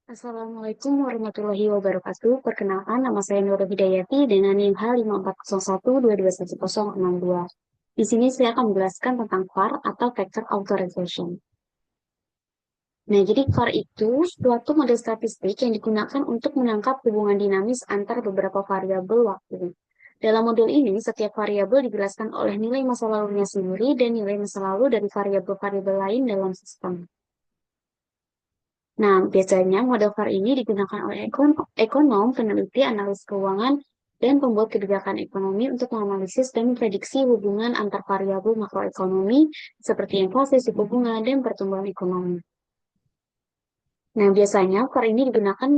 Assalamualaikum warahmatullahi wabarakatuh. Perkenalkan, nama saya Nurul Hidayati dengan NIM H540121062. Di sini saya akan menjelaskan tentang VAR atau Factor Authorization. Nah, jadi VAR itu suatu model statistik yang digunakan untuk menangkap hubungan dinamis antar beberapa variabel waktu. Dalam model ini, setiap variabel dijelaskan oleh nilai masa lalunya sendiri dan nilai masa lalu dari variabel-variabel lain dalam sistem. Nah, biasanya model VAR ini digunakan oleh ekonom, peneliti, analis keuangan, dan pembuat kebijakan ekonomi untuk menganalisis dan memprediksi hubungan antar variabel makroekonomi seperti inflasi, suku bunga, dan pertumbuhan ekonomi. Nah, biasanya VAR ini digunakan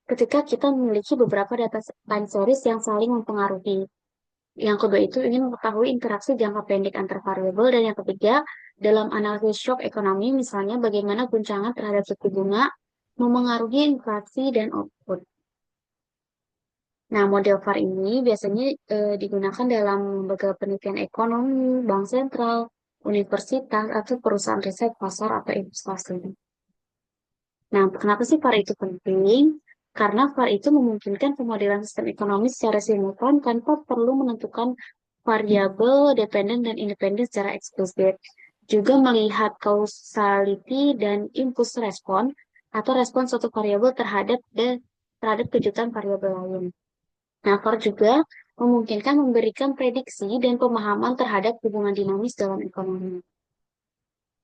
ketika kita memiliki beberapa data time series yang saling mempengaruhi. Yang kedua itu ingin mengetahui interaksi jangka pendek antar variabel, dan yang ketiga, dalam analisis shock ekonomi, misalnya bagaimana guncangan terhadap suku bunga memengaruhi inflasi dan output. Nah, model VAR ini biasanya digunakan dalam lembaga penelitian ekonomi, bank sentral, universitas, atau perusahaan riset pasar atau investasi. Nah, kenapa sih VAR itu penting? Karena VAR itu memungkinkan pemodelan sistem ekonomi secara simultan tanpa perlu menentukan variabel dependen dan independen secara eksplisit. Juga melihat causality dan impulse respon atau respon suatu variabel terhadap kejutan variabel lain. Nah, VAR juga memungkinkan memberikan prediksi dan pemahaman terhadap hubungan dinamis dalam ekonomi.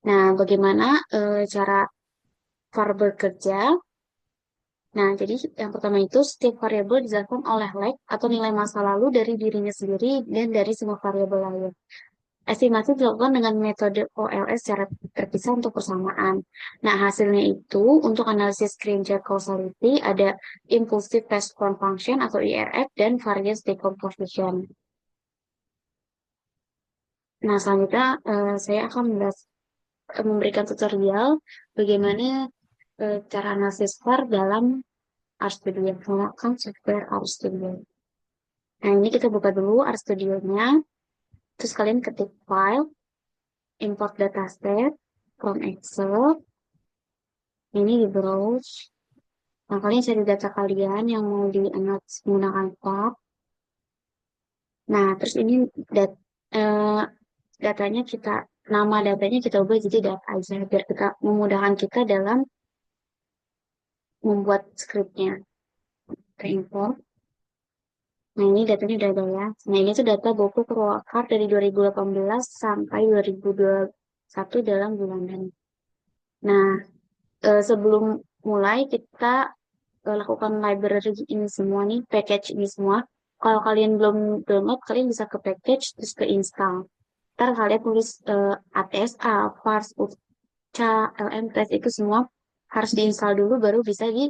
Nah, bagaimana cara VAR bekerja? Nah, jadi yang pertama itu setiap variabel dijelaskan oleh lag atau nilai masa lalu dari dirinya sendiri dan dari semua variabel lain. Estimasi dilakukan dengan metode OLS secara terpisah untuk persamaan. Nah, hasilnya itu untuk analisis Granger causality ada impulsive response function atau IRF dan variance decomposition. Nah, selanjutnya saya akan memberikan tutorial bagaimana cara analisis VAR dalam RStudio, menggunakan software RStudio. Nah, ini kita buka dulu RStudio-nya, terus kalian ketik file, import dataset from Excel, ini di browse. Nah, kalian cari data kalian yang mau dianalisis menggunakan VAR. Nah, terus ini dat, eh, datanya kita, nama datanya kita ubah jadi data aja, biar kita memudahkan kita dalam membuat skripnya. Kita import. Nah, ini datanya udah ada ya. Nah, ini tuh data Boku Purwakarta dari 2018 sampai 2021 dalam bulanan. Nah, sebelum mulai kita lakukan library ini semua nih, package ini semua. Kalau kalian belum download, kalian bisa ke package, terus ke install. Ntar kalian tulis ATSA, FARS, UCA, LMTS itu semua harus diinstal dulu baru bisa di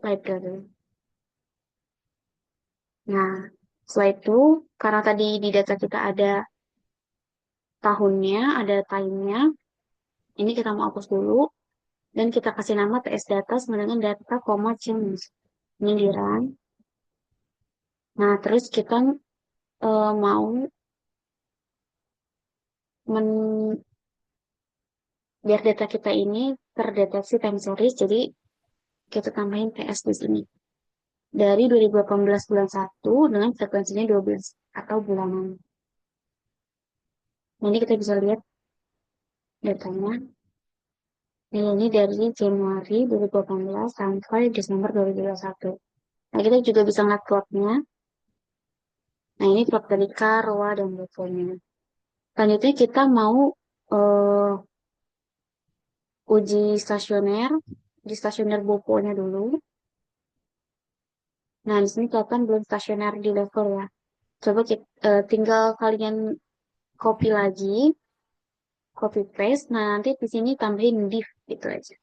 library. Nah, setelah itu, karena tadi di data kita ada tahunnya, ada time-nya, ini kita mau hapus dulu, dan kita kasih nama TS data sama dengan data, change. Ini di run. Nah, terus kita mau biar data kita ini terdeteksi time series, jadi kita tambahin TS di sini. Dari 2018 bulan 1 dengan frekuensinya 12 atau bulanan. Nah, ini kita bisa lihat datanya. Ini dari Januari 2018 sampai Desember 2021. Nah, kita juga bisa ngeliat plotnya. Nah, ini plot dari K, ROA, dan BOPO-nya. Selanjutnya kita mau uh, uji stasioner, di stasioner BOPO-nya dulu. Nah, di sini kelihatan belum stasioner di level ya. Coba kita, tinggal kalian copy lagi, copy paste. Nah, nanti di sini tambahin div gitu aja.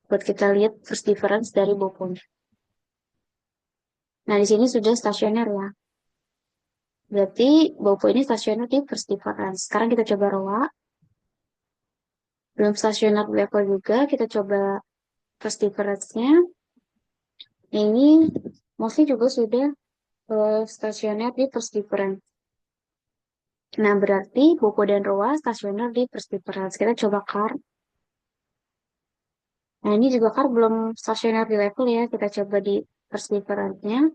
Buat kita lihat first difference dari BOPO-nya. Nah, di sini sudah stasioner ya. Berarti BOPO ini stasioner di first difference. Sekarang kita coba ROA. Belum stasioner level juga, kita coba first difference-nya. Ini mostly juga sudah stasioner di first difference. Nah, berarti BOPO dan ROA stasioner di first difference. Kita coba CAR. Nah, ini juga kan belum stasioner di level ya. Kita coba di perseverannya.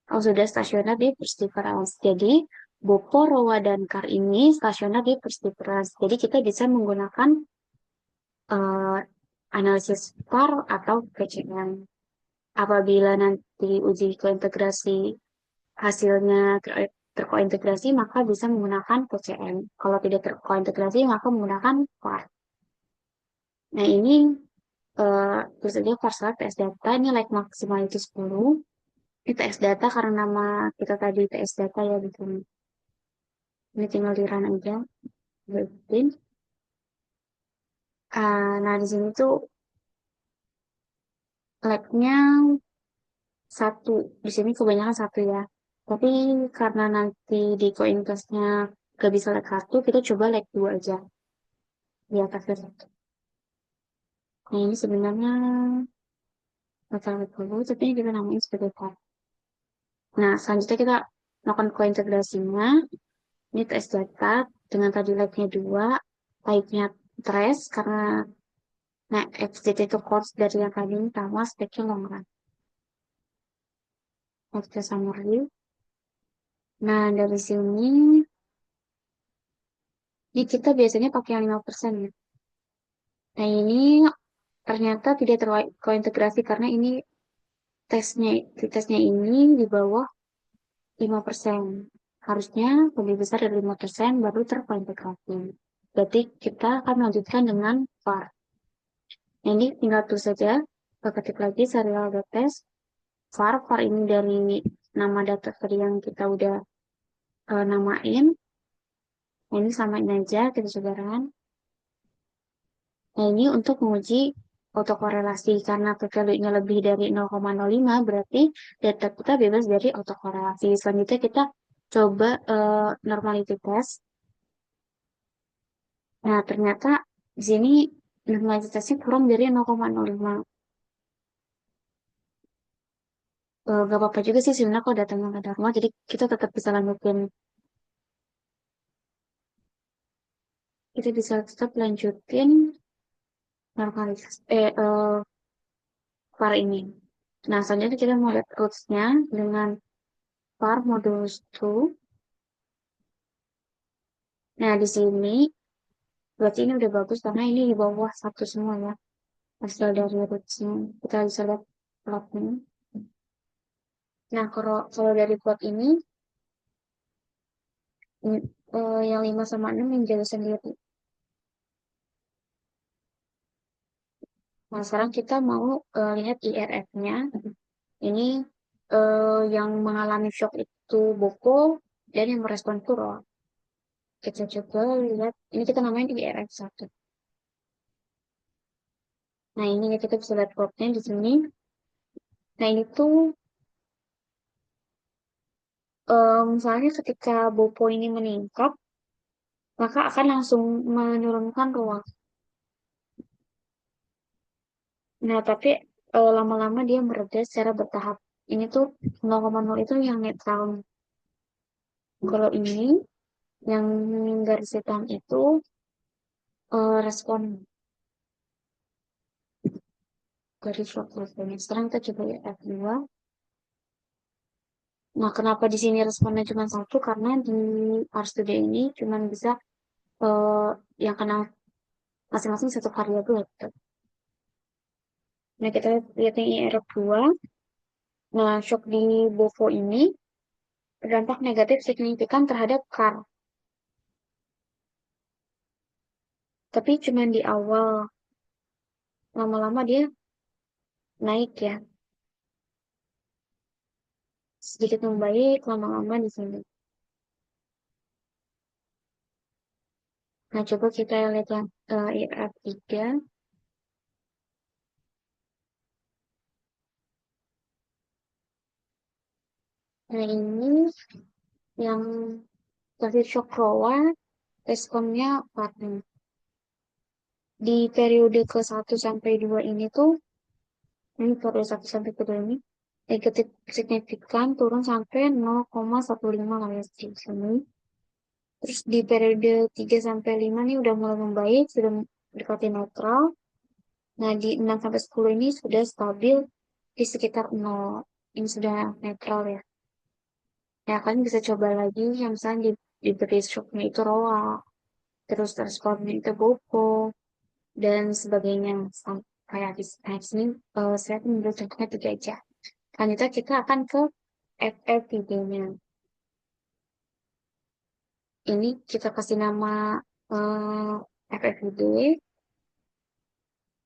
Oh, sudah stasioner di perseverance. Jadi, Bopo, Rowa, dan Kar ini stasioner di perseverance. Jadi, kita bisa menggunakan eh, analisis VAR atau PCM. Apabila nanti uji kointegrasi hasilnya terkointegrasi, maka bisa menggunakan PCM. Kalau tidak terkointegrasi, maka menggunakan VAR. Nah, ini terus aja VAR select TS data. Ini like maksimal itu 10. Ini TS data karena nama kita tadi TS data ya di sini. Ini tinggal di run aja. Bikin. Nah, di sini tuh like-nya satu. Di sini kebanyakan satu ya. Tapi karena nanti di coin nya gak bisa like satu, kita coba like dua aja di atasnya satu. Nah, ini sebenarnya data like dulu, tapi ini kita namain sebagai tab. Nah, selanjutnya kita melakukan kointegrasinya. Ini TS data dengan tadi like-nya dua, type-nya trace karena nah XDT itu codes dari yang tadi sama speknya long run. Nah, kita summary. Nah, dari sini ini kita biasanya pakai yang 5% ya. Nah, ini ternyata tidak terkointegrasi karena ini tesnya tesnya ini di bawah 5%. Harusnya lebih besar dari 5% baru terkointegrasi. Berarti kita akan melanjutkan dengan var. Nah, ini tinggal tulis saja. Kita ketik lagi serial test var. Var ini dari nama data tadi yang kita udah namain. Nah, ini samain aja, kita coba run. Nah, ini untuk menguji autokorelasi karena p-value-nya lebih dari 0,05 berarti data kita bebas dari autokorelasi. Selanjutnya kita coba normality test. Nah, ternyata di sini normality testnya kurang dari 0,05. Gak apa-apa juga sih sebenarnya kalau datangnya nggak normal, jadi kita tetap bisa lanjutin. Kita bisa tetap lanjutin normalitas var ini. Nah, selanjutnya kita mau lihat rules-nya dengan var modulus 2. Nah, di sini berarti ini udah bagus karena ini di bawah satu semua ya. Hasil dari rootsnya. Kita bisa lihat plotnya. Nah, kalau dari plot ini, yang 5 sama 6 yang jalan sendiri. Nah, sekarang kita mau lihat IRF-nya. Ini yang mengalami shock itu Boko dan yang merespon itu Ro. Kita coba lihat, ini kita namain IRF 1. Nah, ini ya kita bisa lihat plotnya di sini. Nah, ini tuh misalnya ketika Bopo ini meningkat, maka akan langsung menurunkan ruang. Nah, tapi lama-lama dia mereda secara bertahap. Ini tuh 0,0 itu yang netral. Kalau ini yang garis hitam itu respon garis responnya. Sekarang kita coba lihat F2. Nah, kenapa di sini responnya cuma satu? Karena di RStudio ini cuma bisa eh, yang kena masing-masing satu variabel gitu. Nah, kita lihat yang IRF2. Nah, shock di Bovo ini berdampak negatif signifikan terhadap CAR. Tapi cuma di awal, lama-lama dia naik ya. Sedikit membaik, lama-lama di sini. Nah, coba kita lihat yang IRF3. Nah, ini yang kasih shock rowa, responnya partner. Di periode ke 1 sampai 2 ini tuh, ini periode 1 sampai ke 2 ini, negatif signifikan turun sampai 0,15 lah ya di sini. Terus di periode 3 sampai 5 nih udah mulai membaik, sudah mendekati netral. Nah, di 6 sampai 10 ini sudah stabil di sekitar 0. Ini sudah netral ya. Ya, kalian bisa coba lagi yang misalnya diberi shocknya itu roa, terus responnya itu bopo, dan sebagainya. Kayak di sini, saya mengambil contohnya 3 aja. Selanjutnya kita akan ke FFVD-nya. Ini kita kasih nama FFVD.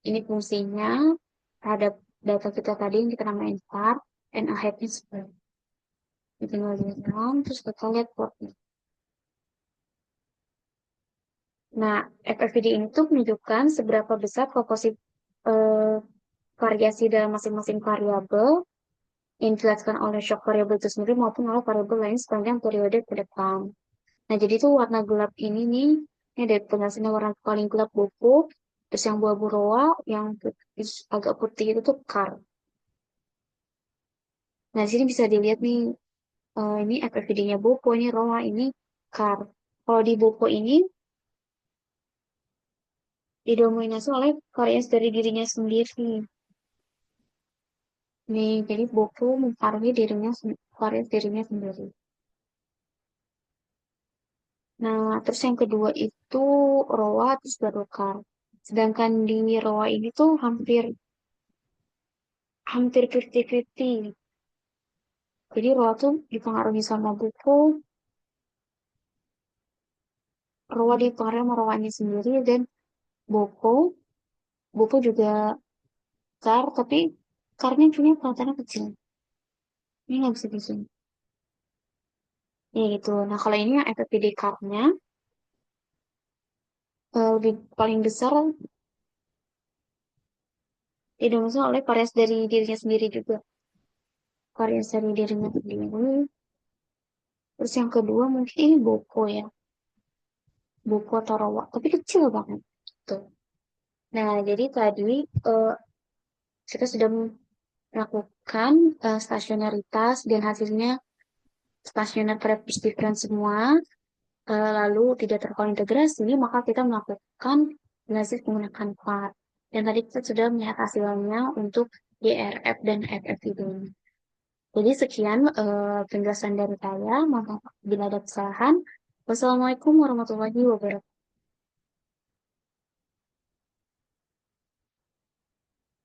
Ini fungsinya terhadap data kita tadi yang kita namain var, and a happy square. Kita tinggal di dalam, terus kita lihat plotnya. Nah, FFVD ini tuh menunjukkan seberapa besar proporsi eh, variasi dalam masing-masing variabel yang dijelaskan oleh shock variabel itu sendiri maupun oleh variabel lain sepanjang periode ke depan. Nah, jadi tuh warna gelap ini nih, ini ada penjelasannya warna paling gelap buku, terus yang buah-buah roa, yang agak putih itu tuh kar. Nah, di sini bisa dilihat nih, ini FFVD-nya buku, ini roa, ini kar. Kalau di buku ini, didominasi oleh variasi dari dirinya sendiri. Nih, jadi buku mempengaruhi variasi dirinya sendiri. Nah, terus yang kedua itu roa, terus baru kar. Sedangkan di roa ini tuh hampir hampir 50-50. Jadi Roa tuh dipengaruhi sama buku, Roa dipengaruhi sama Roanya sendiri, dan Boko, Boko juga Kar, tapi Karnya punya kelihatannya kecil. Ini nggak bisa di zoom. Ya gitu. Nah kalau ini yang FFPD Karnya lebih paling besar didominasi oleh variasi dari dirinya sendiri juga. Variasi dari dirinya sendiri. Terus yang kedua mungkin ini Boko ya. Boko atau Roa, tapi kecil banget. Tuh. Nah jadi tadi eh, kita sudah melakukan stasionaritas dan hasilnya stasioner pada different semua, lalu tidak terkointegrasi, maka kita melakukan analisis menggunakan VAR. Dan tadi kita sudah melihat hasilnya untuk DRF dan FFID. Jadi sekian penjelasan dari saya, maka bila ada kesalahan, wassalamualaikum warahmatullahi wabarakatuh.